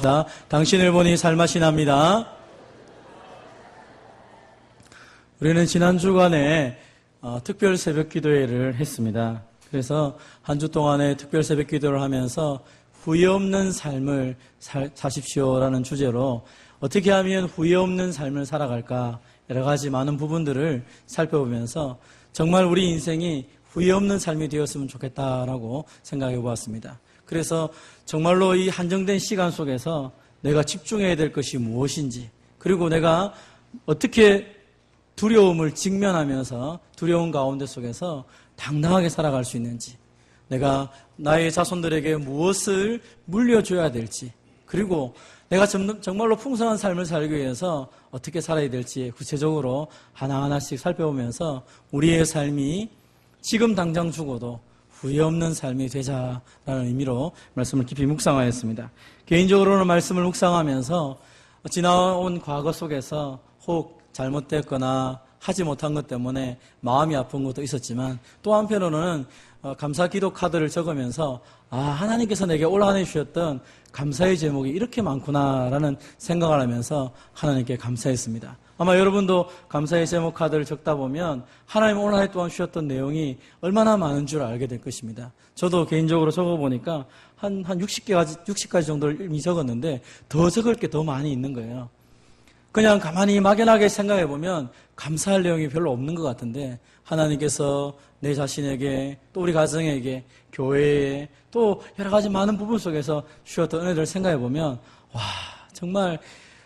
기도합시다. 당신을 보니 살맛이 납니다. 우리는 지난 주간에 특별 새벽 기도회를 했습니다. 그래서 한 주 동안에 특별 새벽 기도를 하면서 후회 없는 삶을 사십시오라는 주제로 어떻게 하면 후회 없는 삶을 살아갈까 여러 가지 많은 부분들을 살펴보면서 정말 우리 인생이 후회 없는 삶이 되었으면 좋겠다라고 생각해 보았습니다. 그래서 정말로 이 한정된 시간 속에서 내가 집중해야 될 것이 무엇인지, 그리고 내가 어떻게 두려움을 직면하면서 두려움 가운데 속에서 당당하게 살아갈 수 있는지, 내가 나의 자손들에게 무엇을 물려줘야 될지, 그리고 내가 정말로 풍성한 삶을 살기 위해서 어떻게 살아야 될지 구체적으로 하나하나씩 살펴보면서 우리의 삶이 지금 당장 죽어도 후회 없는 삶이 되자라는 의미로 말씀을 깊이 묵상하였습니다. 개인적으로는 말씀을 묵상하면서 지나온 과거 속에서 혹 잘못됐거나 하지 못한 것 때문에 마음이 아픈 것도 있었지만, 또 한편으로는 감사 기도 카드를 적으면서 하나님께서 내게 올 한 해 주셨던 감사의 제목이 이렇게 많구나라는 생각을 하면서 하나님께 감사했습니다. 아마 여러분도 감사의 제목 카드를 적다 보면 하나님 올 한 해 동안 주셨던 내용이 얼마나 많은 줄 알게 될 것입니다. 저도 개인적으로 적어보니까 한 60가지 정도를 이미 적었는데 더 적을 게 더 많이 있는 거예요. 그냥 가만히 막연하게 생각해보면 감사할 내용이 별로 없는 것 같은데, 하나님께서 내 자신에게, 또 우리 가정에게, 교회에, 또 여러 가지 많은 부분 속에서 주셨던 은혜들을 생각해보면 정말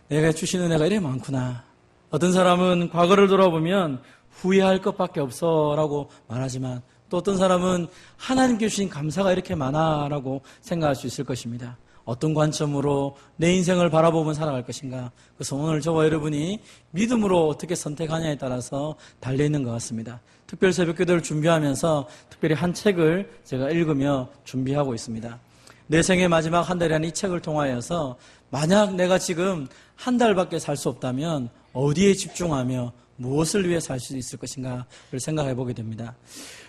내가 주신 은혜가 이렇게 많구나. 어떤 사람은 과거를 돌아보면 후회할 것밖에 없어 라고 말하지만, 또 어떤 사람은 하나님께 주신 감사가 이렇게 많아 라고 생각할 수 있을 것입니다. 어떤 관점으로 내 인생을 바라보면 살아갈 것인가. 그래서 오늘 저와 여러분이 믿음으로 어떻게 선택하냐에 따라서 달려있는 것 같습니다. 특별 새벽기도를 준비하면서 특별히 한 책을 제가 읽으며 준비하고 있습니다. 내 생의 마지막 한 달이라는 이 책을 통하여서 만약 내가 지금 한 달밖에 살 수 없다면 어디에 집중하며 무엇을 위해 살 수 있을 것인가를 생각해 보게 됩니다.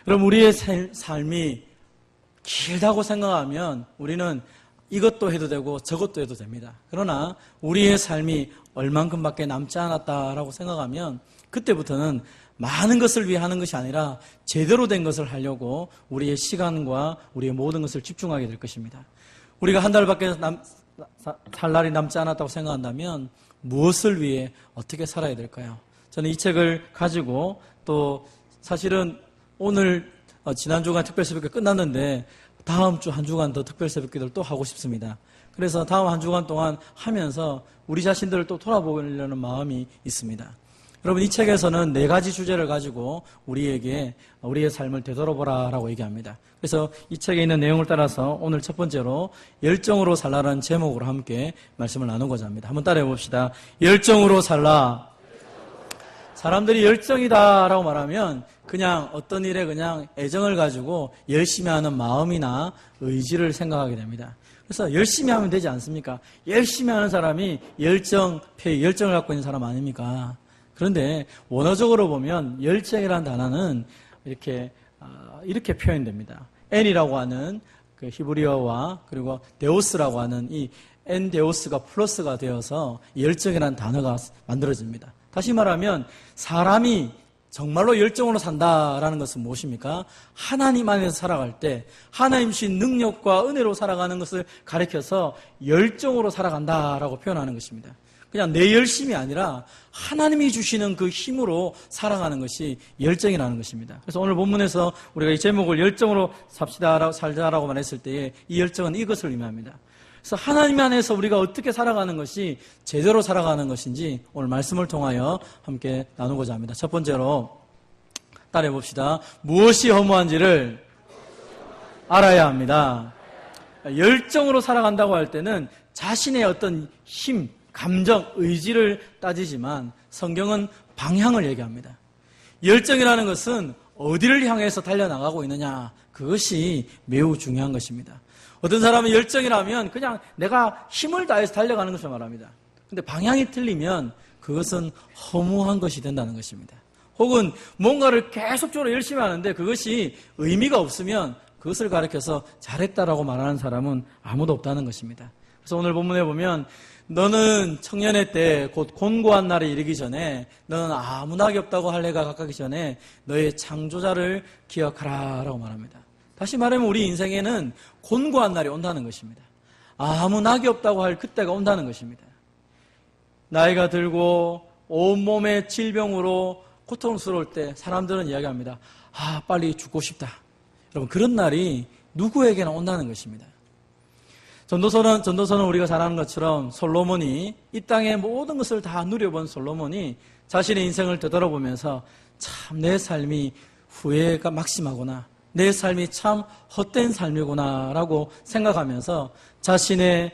그럼 우리의 삶이 길다고 생각하면 우리는 이것도 해도 되고 저것도 해도 됩니다. 그러나 우리의 삶이 얼만큼밖에 남지 않았다라고 생각하면 그때부터는 많은 것을 위해 하는 것이 아니라 제대로 된 것을 하려고 우리의 시간과 우리의 모든 것을 집중하게 될 것입니다. 우리가 한 달밖에 살 날이 남지 않았다고 생각한다면 무엇을 위해 어떻게 살아야 될까요? 저는 이 책을 가지고 또 사실은 오늘 지난주간 특별새벽기도 끝났는데 다음 주 한 주간 더 특별 새벽기도를 또 하고 싶습니다. 그래서 다음 한 주간 동안 하면서 우리 자신들을 또 돌아보려는 마음이 있습니다. 여러분, 이 책에서는 4가지 주제를 가지고 우리에게 우리의 삶을 되돌아보라라고 얘기합니다. 그래서 이 책에 있는 내용을 따라서 오늘 첫 번째로 열정으로 살라라는 제목으로 함께 말씀을 나누고자 합니다. 한번 따라해 봅시다. 열정으로 살라. 사람들이 열정이다라고 말하면 그냥 어떤 일에 그냥 애정을 가지고 열심히 하는 마음이나 의지를 생각하게 됩니다. 그래서 열심히 하면 되지 않습니까? 열심히 하는 사람이 열정을 갖고 있는 사람 아닙니까? 그런데 원어적으로 보면 열정이라는 단어는 이렇게 표현됩니다. 엔이라고 하는 그 히브리어와 그리고 데오스라고 하는 이 엔데오스가 플러스가 되어서 열정이라는 단어가 만들어집니다. 다시 말하면 사람이 정말로 열정으로 산다라는 것은 무엇입니까? 하나님 안에서 살아갈 때 하나님 주신 능력과 은혜로 살아가는 것을 가리켜서 열정으로 살아간다라고 표현하는 것입니다. 그냥 내 열심이 아니라 하나님이 주시는 그 힘으로 살아가는 것이 열정이라는 것입니다. 그래서 오늘 본문에서 우리가 이 제목을 열정으로 살자라고 말했을 때에 이 열정은 이것을 의미합니다. 그래서 하나님 안에서 우리가 어떻게 살아가는 것이 제대로 살아가는 것인지 오늘 말씀을 통하여 함께 나누고자 합니다. 첫 번째로 따라해 봅시다. 무엇이 허무한지를 알아야 합니다. 열정으로 살아간다고 할 때는 자신의 어떤 힘, 감정, 의지를 따지지만 성경은 방향을 얘기합니다. 열정이라는 것은 어디를 향해서 달려나가고 있느냐, 그것이 매우 중요한 것입니다. 어떤 사람은 열정이라면 그냥 내가 힘을 다해서 달려가는 것을 말합니다. 그런데 방향이 틀리면 그것은 허무한 것이 된다는 것입니다. 혹은 뭔가를 계속적으로 열심히 하는데 그것이 의미가 없으면 그것을 가리켜서 잘했다라고 말하는 사람은 아무도 없다는 것입니다. 그래서 오늘 본문에 보면 너는 청년의 때 곧 곤고한 날에 이르기 전에 너는 아무 낙이 없다고 할 해가 가까기 전에 너의 창조자를 기억하라 라고 말합니다. 다시 말하면 우리 인생에는 곤고한 날이 온다는 것입니다. 아무 낙이 없다고 할 그때가 온다는 것입니다. 나이가 들고 온몸의 질병으로 고통스러울 때 사람들은 이야기합니다. 빨리 죽고 싶다. 여러분, 그런 날이 누구에게나 온다는 것입니다. 전도서는 우리가 잘 아는 것처럼 솔로몬이 이 땅의 모든 것을 다 누려본 솔로몬이 자신의 인생을 되돌아보면서 참 내 삶이 후회가 막심하구나. 내 삶이 참 헛된 삶이구나 라고 생각하면서 자신의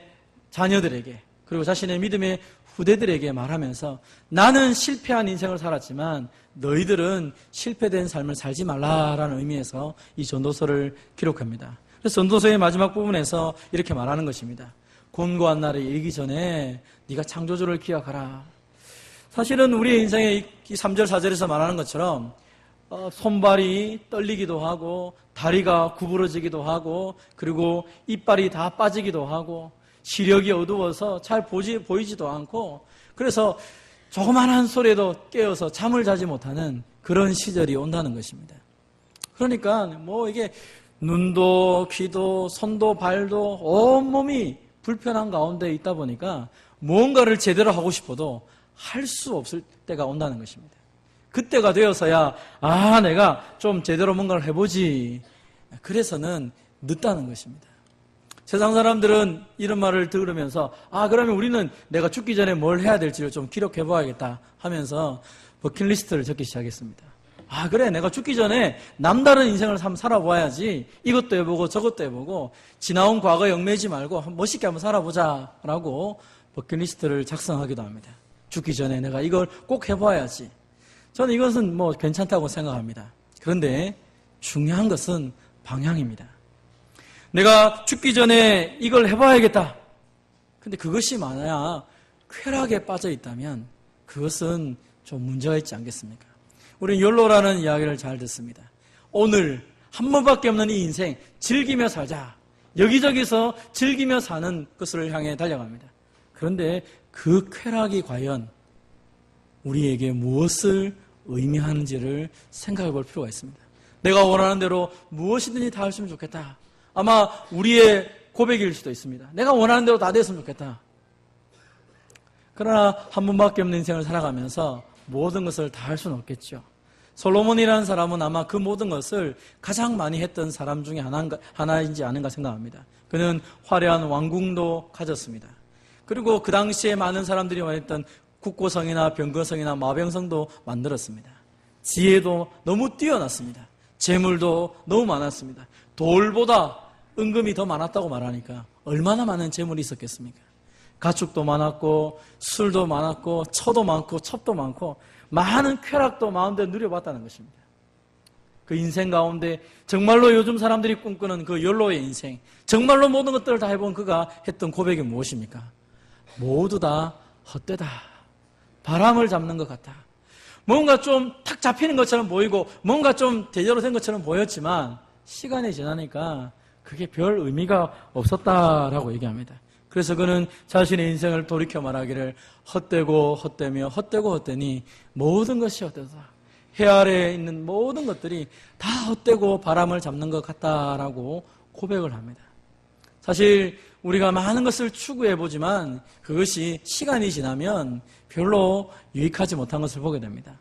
자녀들에게 그리고 자신의 믿음의 후대들에게 말하면서 나는 실패한 인생을 살았지만 너희들은 실패된 삶을 살지 말라라는 의미에서 이 전도서를 기록합니다. 그래서 전도서의 마지막 부분에서 이렇게 말하는 것입니다. 곤고한 날에 이르기 전에 네가 창조주를 기억하라. 사실은 우리의 인생의 이 3절 4절에서 말하는 것처럼 손발이 떨리기도 하고 다리가 구부러지기도 하고 그리고 이빨이 다 빠지기도 하고 시력이 어두워서 잘 보이지도 않고 그래서 조그만한 소리에도 깨어서 잠을 자지 못하는 그런 시절이 온다는 것입니다. 그러니까 이게 눈도 귀도 손도 발도 온몸이 불편한 가운데 있다 보니까 무언가를 제대로 하고 싶어도 할 수 없을 때가 온다는 것입니다. 그때가 되어서야 내가 좀 제대로 뭔가를 해보지. 그래서는 늦다는 것입니다. 세상 사람들은 이런 말을 들으면서 그러면 우리는 내가 죽기 전에 뭘 해야 될지를 좀 기록해봐야겠다 하면서 버킷리스트를 적기 시작했습니다. 그래 내가 죽기 전에 남다른 인생을 한번 살아봐야지. 이것도 해보고 저것도 해보고 지나온 과거 얽매이지 말고 멋있게 한번 살아보자 라고 버킷리스트를 작성하기도 합니다. 죽기 전에 내가 이걸 꼭 해봐야지. 저는 이것은 괜찮다고 생각합니다. 그런데 중요한 것은 방향입니다. 내가 죽기 전에 이걸 해봐야겠다. 근데 그것이 만약 쾌락에 빠져 있다면 그것은 좀 문제가 있지 않겠습니까? 우리는 욜로라는 이야기를 잘 듣습니다. 오늘 한 번밖에 없는 이 인생 즐기며 살자. 여기저기서 즐기며 사는 것을 향해 달려갑니다. 그런데 그 쾌락이 과연 우리에게 무엇을 의미하는지를 생각해 볼 필요가 있습니다. 내가 원하는 대로 무엇이든지 다 했으면 좋겠다. 아마 우리의 고백일 수도 있습니다. 내가 원하는 대로 다 됐으면 좋겠다. 그러나 한 번밖에 없는 인생을 살아가면서 모든 것을 다 할 수는 없겠죠. 솔로몬이라는 사람은 아마 그 모든 것을 가장 많이 했던 사람 중에 하나인지 아닌가 생각합니다. 그는 화려한 왕궁도 가졌습니다. 그리고 그 당시에 많은 사람들이 원했던 국고성이나 병거성이나 마병성도 만들었습니다. 지혜도 너무 뛰어났습니다. 재물도 너무 많았습니다. 돌보다 은금이 더 많았다고 말하니까 얼마나 많은 재물이 있었겠습니까? 가축도 많았고 술도 많았고 처도 많고 첩도 많고 많은 쾌락도 마음대로 누려봤다는 것입니다. 그 인생 가운데 정말로 요즘 사람들이 꿈꾸는 그 욜로의 인생, 정말로 모든 것들을 다 해본 그가 했던 고백이 무엇입니까? 모두 다 헛되다. 바람을 잡는 것 같다. 뭔가 좀 탁 잡히는 것처럼 보이고 뭔가 좀 제대로 된 것처럼 보였지만 시간이 지나니까 그게 별 의미가 없었다라고 얘기합니다. 그래서 그는 자신의 인생을 돌이켜 말하기를 헛되고 헛되며 헛되고 헛되니 모든 것이 헛되다. 해 아래에 있는 모든 것들이 다 헛되고 바람을 잡는 것 같다라고 고백을 합니다. 사실 우리가 많은 것을 추구해보지만 그것이 시간이 지나면 별로 유익하지 못한 것을 보게 됩니다.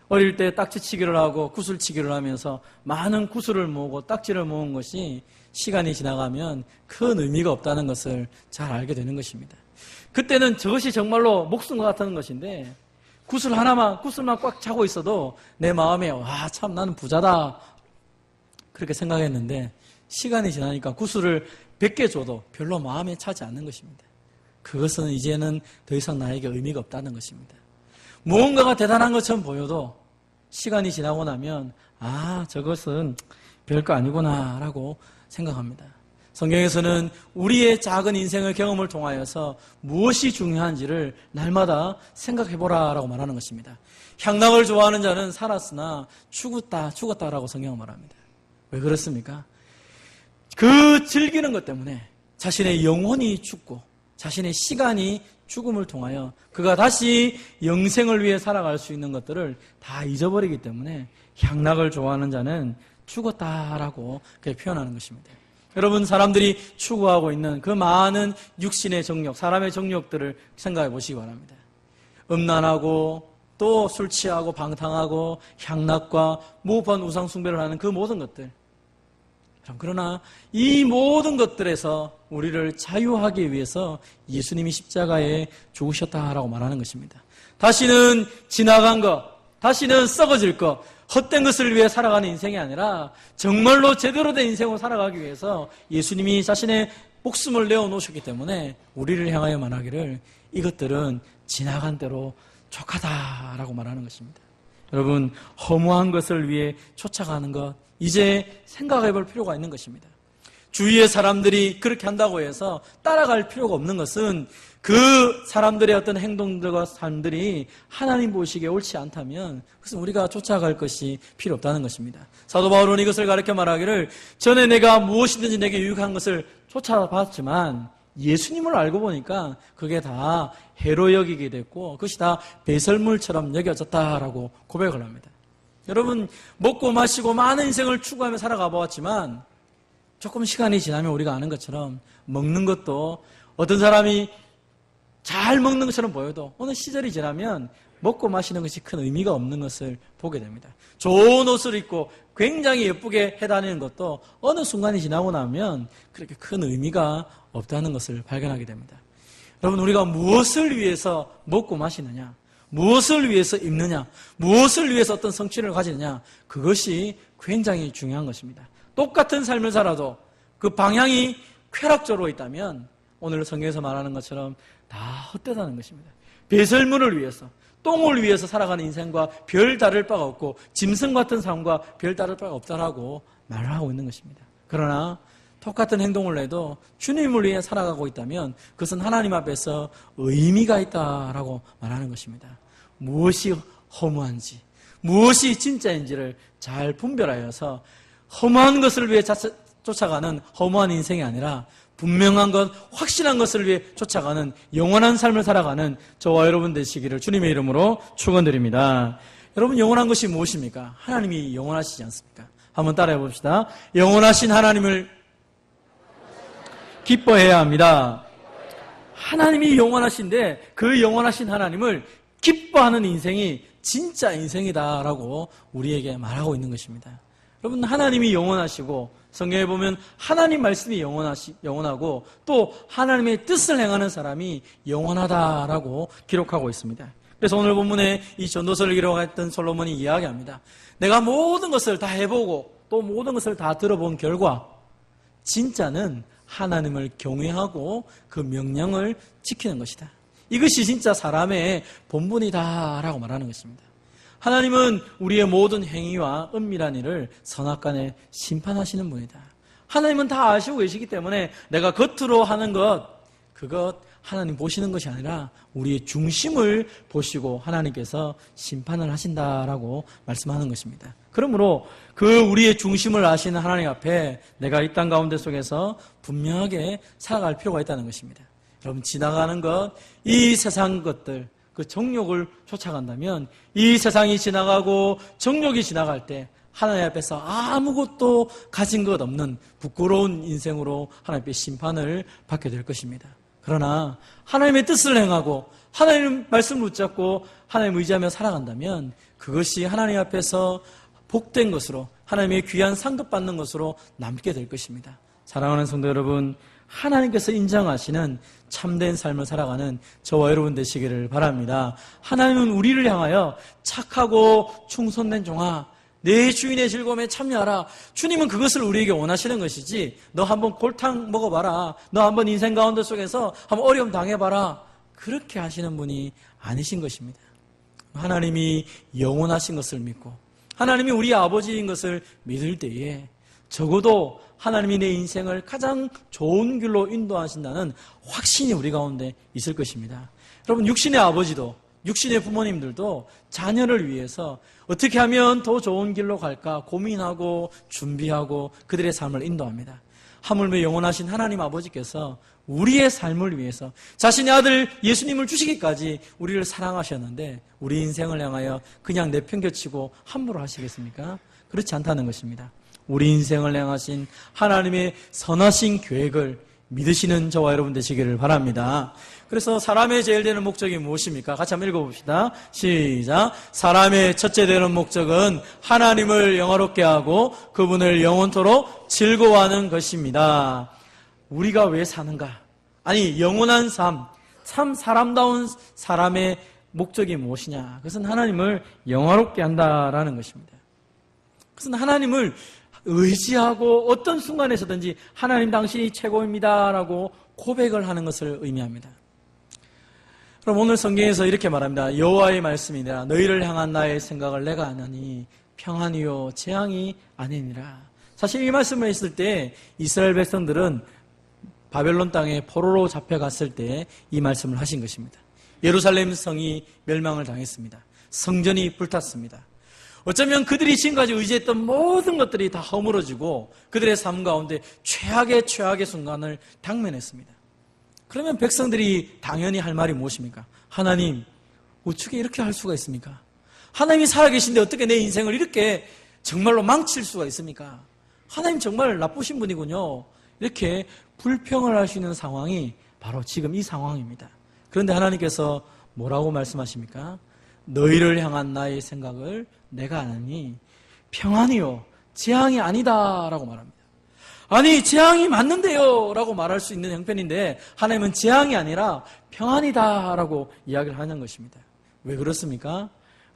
어릴 때 딱지치기를 하고 구슬치기를 하면서 많은 구슬을 모으고 딱지를 모은 것이 시간이 지나가면 큰 의미가 없다는 것을 잘 알게 되는 것입니다. 그때는 저것이 정말로 목숨과 같은 것인데 구슬만 꽉 차고 있어도 내 마음에 참 나는 부자다 그렇게 생각했는데 시간이 지나니까 구슬을 100개 줘도 별로 마음에 차지 않는 것입니다. 그것은 이제는 더 이상 나에게 의미가 없다는 것입니다. 무언가가 대단한 것처럼 보여도 시간이 지나고 나면 저것은 별거 아니구나 라고 생각합니다. 성경에서는 우리의 작은 인생의 경험을 통하여서 무엇이 중요한지를 날마다 생각해보라 라고 말하는 것입니다. 향락을 좋아하는 자는 살았으나 죽었다라고 성경은 말합니다. 왜 그렇습니까? 그 즐기는 것 때문에 자신의 영혼이 죽고 자신의 시간이 죽음을 통하여 그가 다시 영생을 위해 살아갈 수 있는 것들을 다 잊어버리기 때문에 향락을 좋아하는 자는 죽었다라고 그렇게 표현하는 것입니다. 여러분, 사람들이 추구하고 있는 그 많은 육신의 정욕, 사람의 정욕들을 생각해 보시기 바랍니다. 음란하고 또 술 취하고 방탕하고 향락과 무고한 우상 숭배를 하는 그 모든 것들. 그러나 이 모든 것들에서 우리를 자유하기 위해서 예수님이 십자가에 죽으셨다라고 말하는 것입니다. 다시는 지나간 것, 다시는 썩어질 것, 헛된 것을 위해 살아가는 인생이 아니라 정말로 제대로 된 인생으로 살아가기 위해서 예수님이 자신의 목숨을 내어놓으셨기 때문에 우리를 향하여 말하기를 이것들은 지나간 대로 족하다라고 말하는 것입니다. 여러분, 허무한 것을 위해 쫓아가는 것, 이제 생각해 볼 필요가 있는 것입니다. 주위의 사람들이 그렇게 한다고 해서 따라갈 필요가 없는 것은 그 사람들의 어떤 행동들과 삶들이 하나님 보시기에 옳지 않다면 그것은 우리가 쫓아갈 것이 필요 없다는 것입니다. 사도 바울은 이것을 가르쳐 말하기를 전에 내가 무엇이든지 내게 유익한 것을 쫓아봤지만 예수님을 알고 보니까 그게 다 해로 여기게 됐고 그것이 다 배설물처럼 여겨졌다라고 고백을 합니다. 여러분, 먹고 마시고 많은 인생을 추구하며 살아가 보았지만 조금 시간이 지나면 우리가 아는 것처럼 먹는 것도 어떤 사람이 잘 먹는 것처럼 보여도 어느 시절이 지나면 먹고 마시는 것이 큰 의미가 없는 것을 보게 됩니다. 좋은 옷을 입고 굉장히 예쁘게 해다니는 것도 어느 순간이 지나고 나면 그렇게 큰 의미가 없다는 것을 발견하게 됩니다. 여러분, 우리가 무엇을 위해서 먹고 마시느냐, 무엇을 위해서 입느냐, 무엇을 위해서 어떤 성취를 가지느냐, 그것이 굉장히 중요한 것입니다. 똑같은 삶을 살아도 그 방향이 쾌락적으로 있다면 오늘 성경에서 말하는 것처럼 다 헛되다는 것입니다. 배설물을 위해서, 똥을 위해서 살아가는 인생과 별 다를 바가 없고 짐승 같은 삶과 별 다를 바가 없다라고 말을 하고 있는 것입니다. 그러나 똑같은 행동을 해도 주님을 위해 살아가고 있다면 그것은 하나님 앞에서 의미가 있다라고 말하는 것입니다. 무엇이 허무한지, 무엇이 진짜인지를 잘 분별하여서 허무한 것을 위해 쫓아가는 허무한 인생이 아니라 분명한 것, 확실한 것을 위해 쫓아가는 영원한 삶을 살아가는 저와 여러분 되시기를 주님의 이름으로 축원드립니다. 여러분, 영원한 것이 무엇입니까? 하나님이 영원하시지 않습니까? 한번 따라해 봅시다. 영원하신 하나님을 기뻐해야 합니다. 하나님이 영원하신데 그 영원하신 하나님을 기뻐하는 인생이 진짜 인생이다라고 우리에게 말하고 있는 것입니다. 여러분, 하나님이 영원하시고 성경에 보면 하나님 말씀이 영원하고 또 하나님의 뜻을 행하는 사람이 영원하다라고 기록하고 있습니다. 그래서 오늘 본문에 이 전도서를 기록했던 솔로몬이 이야기합니다. 내가 모든 것을 다 해보고 또 모든 것을 다 들어본 결과 진짜는 하나님을 경외하고 그 명령을 지키는 것이다. 이것이 진짜 사람의 본분이다라고 말하는 것입니다. 하나님은 우리의 모든 행위와 은밀한 일을 선악간에 심판하시는 분이다. 하나님은 다 아시고 계시기 때문에 내가 겉으로 하는 그것 하나님 보시는 것이 아니라 우리의 중심을 보시고 하나님께서 심판을 하신다라고 말씀하는 것입니다. 그러므로 그 우리의 중심을 아시는 하나님 앞에 내가 이 땅 가운데 속에서 분명하게 살아갈 필요가 있다는 것입니다. 여러분, 지나가는 것, 이 세상 것들, 그 정욕을 쫓아간다면 이 세상이 지나가고 정욕이 지나갈 때 하나님 앞에서 아무것도 가진 것 없는 부끄러운 인생으로 하나님 앞에 심판을 받게 될 것입니다. 그러나 하나님의 뜻을 행하고 하나님 말씀을 붙잡고 하나님 의지하며 살아간다면 그것이 하나님 앞에서 복된 것으로 하나님의 귀한 상급받는 것으로 남게 될 것입니다. 사랑하는 성도 여러분, 하나님께서 인정하시는 참된 삶을 살아가는 저와 여러분 되시기를 바랍니다. 하나님은 우리를 향하여 착하고 충성된 종아, 내 주인의 즐거움에 참여하라. 주님은 그것을 우리에게 원하시는 것이지 너 한번 골탕 먹어봐라, 너 한번 인생 가운데 속에서 한번 어려움 당해봐라, 그렇게 하시는 분이 아니신 것입니다. 하나님이 영원하신 것을 믿고 하나님이 우리 아버지인 것을 믿을 때에 적어도 하나님이 내 인생을 가장 좋은 길로 인도하신다는 확신이 우리 가운데 있을 것입니다. 여러분, 육신의 아버지도 육신의 부모님들도 자녀를 위해서 어떻게 하면 더 좋은 길로 갈까 고민하고 준비하고 그들의 삶을 인도합니다. 하물며 영원하신 하나님 아버지께서 우리의 삶을 위해서 자신의 아들 예수님을 주시기까지 우리를 사랑하셨는데 우리 인생을 향하여 그냥 내팽겨치고 함부로 하시겠습니까? 그렇지 않다는 것입니다. 우리 인생을 향하신 하나님의 선하신 계획을 믿으시는 저와 여러분 되시기를 바랍니다. 그래서 사람의 제일 되는 목적이 무엇입니까? 같이 한번 읽어봅시다. 시작. 사람의 첫째 되는 목적은 하나님을 영화롭게 하고 그분을 영원토록 즐거워하는 것입니다. 우리가 왜 사는가? 아니, 영원한 삶, 참 사람다운 사람의 목적이 무엇이냐? 그것은 하나님을 영화롭게 한다라는 것입니다. 그것은 하나님을 의지하고 어떤 순간에서든지 하나님 당신이 최고입니다라고 고백을 하는 것을 의미합니다. 그럼 오늘 성경에서 이렇게 말합니다. 여호와의 말씀이니라. 너희를 향한 나의 생각을 내가 아나니 평안이요 재앙이 아니니라. 사실 이 말씀을 했을 때 이스라엘 백성들은 바벨론 땅에 포로로 잡혀갔을 때 이 말씀을 하신 것입니다. 예루살렘 성이 멸망을 당했습니다. 성전이 불탔습니다. 어쩌면 그들이 지금까지 의지했던 모든 것들이 다 허물어지고 그들의 삶 가운데 최악의 순간을 당면했습니다. 그러면 백성들이 당연히 할 말이 무엇입니까? 하나님, 어떻게 이렇게 할 수가 있습니까? 하나님이 살아계신데 어떻게 내 인생을 이렇게 정말로 망칠 수가 있습니까? 하나님 정말 나쁘신 분이군요. 이렇게 불평을 할 수 있는 상황이 바로 지금 이 상황입니다. 그런데 하나님께서 뭐라고 말씀하십니까? 너희를 향한 나의 생각을 내가 아느니 평안이요 재앙이 아니다라고 말합니다. 아니, 재앙이 맞는데요 라고 말할 수 있는 형편인데 하나님은 재앙이 아니라 평안이다라고 이야기를 하는 것입니다. 왜 그렇습니까?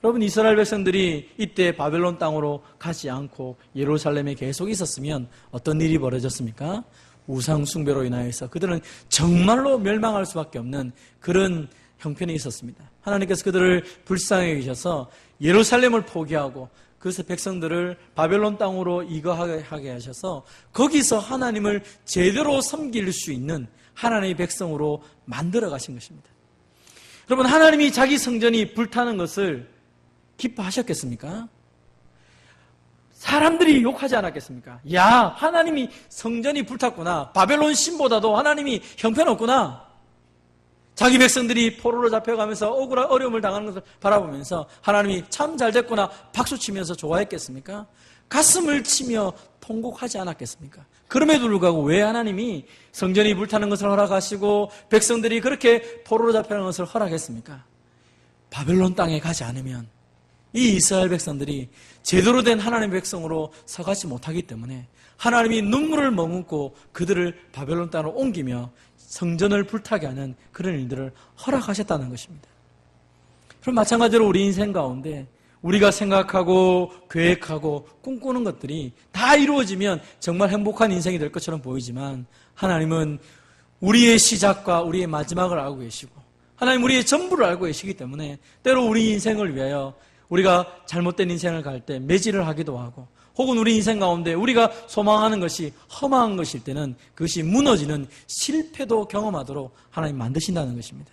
여러분, 이스라엘 백성들이 이때 바벨론 땅으로 가지 않고 예루살렘에 계속 있었으면 어떤 일이 벌어졌습니까? 우상 숭배로 인하여서 그들은 정말로 멸망할 수밖에 없는 그런 형편이 있었습니다. 하나님께서 그들을 불쌍히 여기셔서 예루살렘을 포기하고 그래서 백성들을 바벨론 땅으로 이거하게 하셔서 거기서 하나님을 제대로 섬길 수 있는 하나님의 백성으로 만들어 가신 것입니다. 여러분, 하나님이 자기 성전이 불타는 것을 기뻐하셨겠습니까? 사람들이 욕하지 않았겠습니까? 야, 하나님이 성전이 불탔구나. 바벨론 신보다도 하나님이 형편없구나. 자기 백성들이 포로로 잡혀가면서 억울한 어려움을 당하는 것을 바라보면서 하나님이 참 잘됐구나 박수치면서 좋아했겠습니까? 가슴을 치며 통곡하지 않았겠습니까? 그럼에도 불구하고 왜 하나님이 성전이 불타는 것을 허락하시고 백성들이 그렇게 포로로 잡혀가는 것을 허락했습니까? 바벨론 땅에 가지 않으면 이 이스라엘 백성들이 제대로 된 하나님의 백성으로 서가지 못하기 때문에 하나님이 눈물을 머금고 그들을 바벨론 땅으로 옮기며 성전을 불타게 하는 그런 일들을 허락하셨다는 것입니다. 그럼 마찬가지로 우리 인생 가운데 우리가 생각하고 계획하고 꿈꾸는 것들이 다 이루어지면 정말 행복한 인생이 될 것처럼 보이지만 하나님은 우리의 시작과 우리의 마지막을 알고 계시고 하나님 우리의 전부를 알고 계시기 때문에 때로 우리 인생을 위하여 우리가 잘못된 인생을 갈 때 매질을 하기도 하고 혹은 우리 인생 가운데 우리가 소망하는 것이 허망한 것일 때는 그것이 무너지는 실패도 경험하도록 하나님 만드신다는 것입니다.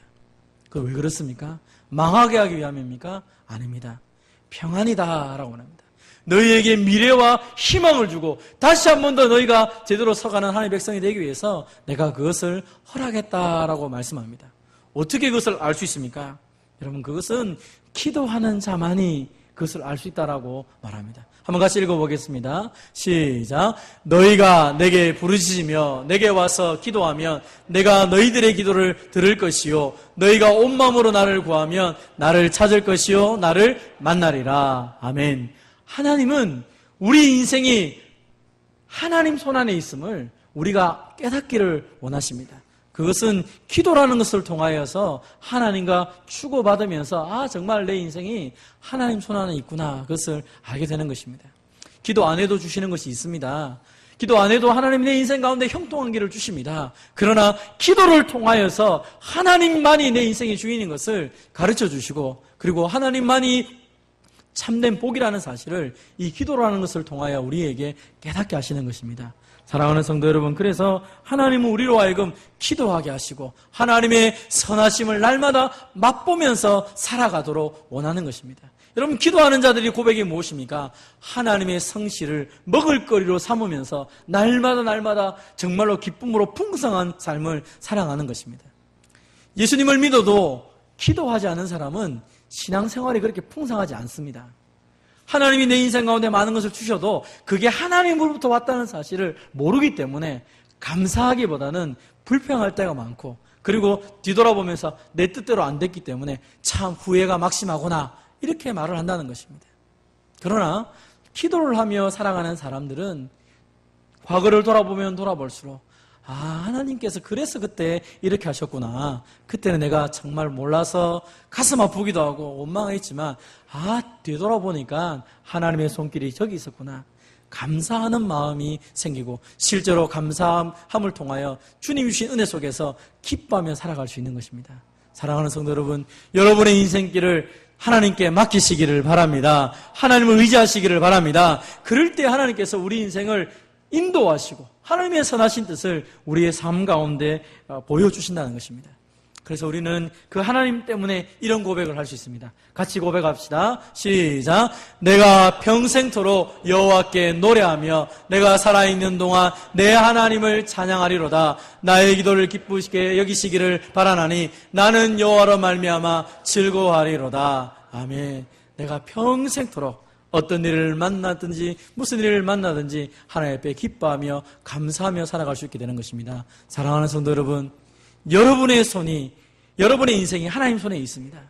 그 왜 그렇습니까? 망하게 하기 위함입니까? 아닙니다. 평안이다라고 합니다. 너희에게 미래와 희망을 주고 다시 한 번 더 너희가 제대로 서가는 하나님의 백성이 되기 위해서 내가 그것을 허락했다라고 말씀합니다. 어떻게 그것을 알 수 있습니까? 여러분, 그것은 기도하는 자만이 그것을 알 수 있다라고 말합니다. 한번 같이 읽어보겠습니다. 시작. 너희가 내게 부르짖으며 내게 와서 기도하면 내가 너희들의 기도를 들을 것이요 너희가 온 마음으로 나를 구하면 나를 찾을 것이요 나를 만나리라. 아멘. 하나님은 우리 인생이 하나님 손안에 있음을 우리가 깨닫기를 원하십니다. 그것은 기도라는 것을 통하여서 하나님과 주고받으면서 정말 내 인생이 하나님 손안에 있구나 그것을 알게 되는 것입니다. 기도 안 해도 주시는 것이 있습니다. 기도 안 해도 하나님이 내 인생 가운데 형통한 길을 주십니다. 그러나 기도를 통하여서 하나님만이 내 인생의 주인인 것을 가르쳐 주시고 그리고 하나님만이 참된 복이라는 사실을 이 기도라는 것을 통하여 우리에게 깨닫게 하시는 것입니다. 사랑하는 성도 여러분, 그래서 하나님은 우리로 하여금 기도하게 하시고 하나님의 선하심을 날마다 맛보면서 살아가도록 원하는 것입니다. 여러분, 기도하는 자들이 고백이 무엇입니까? 하나님의 성실을 먹을거리로 삼으면서 날마다 정말로 기쁨으로 풍성한 삶을 살아가는 것입니다. 예수님을 믿어도 기도하지 않은 사람은 신앙생활이 그렇게 풍성하지 않습니다. 하나님이 내 인생 가운데 많은 것을 주셔도 그게 하나님으로부터 왔다는 사실을 모르기 때문에 감사하기보다는 불평할 때가 많고, 그리고 뒤돌아보면서 내 뜻대로 안 됐기 때문에 참 후회가 막심하구나, 이렇게 말을 한다는 것입니다. 그러나 기도를 하며 살아가는 사람들은 과거를 돌아보면 돌아볼수록 하나님께서 그래서 그때 이렇게 하셨구나. 그때는 내가 정말 몰라서 가슴 아프기도 하고 원망했지만 되돌아보니까 하나님의 손길이 저기 있었구나. 감사하는 마음이 생기고 실제로 감사함을 통하여 주님 주신 은혜 속에서 기뻐하며 살아갈 수 있는 것입니다. 사랑하는 성도 여러분, 여러분의 인생길을 하나님께 맡기시기를 바랍니다. 하나님을 의지하시기를 바랍니다. 그럴 때 하나님께서 우리 인생을 인도하시고 하나님의 선하신 뜻을 우리의 삶 가운데 보여주신다는 것입니다. 그래서 우리는 그 하나님 때문에 이런 고백을 할 수 있습니다. 같이 고백합시다. 시작. 내가 평생토록 여호와께 노래하며 내가 살아있는 동안 내 하나님을 찬양하리로다. 나의 기도를 기쁘시게 여기시기를 바라나니 나는 여호와로 말미암아 즐거워하리로다. 아멘. 내가 평생토록 어떤 일을 만나든지 무슨 일을 만나든지 하나님 앞에 기뻐하며 감사하며 살아갈 수 있게 되는 것입니다. 사랑하는 성도 여러분, 여러분의 손이, 여러분의 인생이 하나님 손에 있습니다.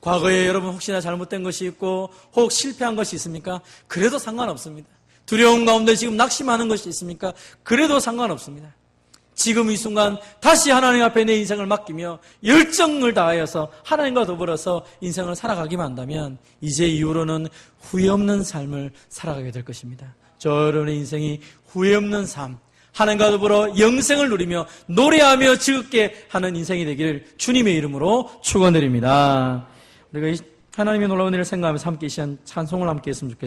과거에 여러분 혹시나 잘못된 것이 있고 혹 실패한 것이 있습니까? 그래도 상관없습니다. 두려움 가운데 지금 낙심하는 것이 있습니까? 그래도 상관없습니다. 지금 이 순간 다시 하나님 앞에 내 인생을 맡기며 열정을 다하여서 하나님과 더불어서 인생을 살아가기만 한다면 이제 이후로는 후회 없는 삶을 살아가게 될 것입니다. 여러분의 인생이 후회 없는 삶, 하나님과 더불어 영생을 누리며 노래하며 즐겁게 하는 인생이 되기를 주님의 이름으로 축원드립니다. 우리가 하나님의 놀라운 일을 생각하면서 함께 이 시간 찬송을 함께 했으면 좋겠습니다.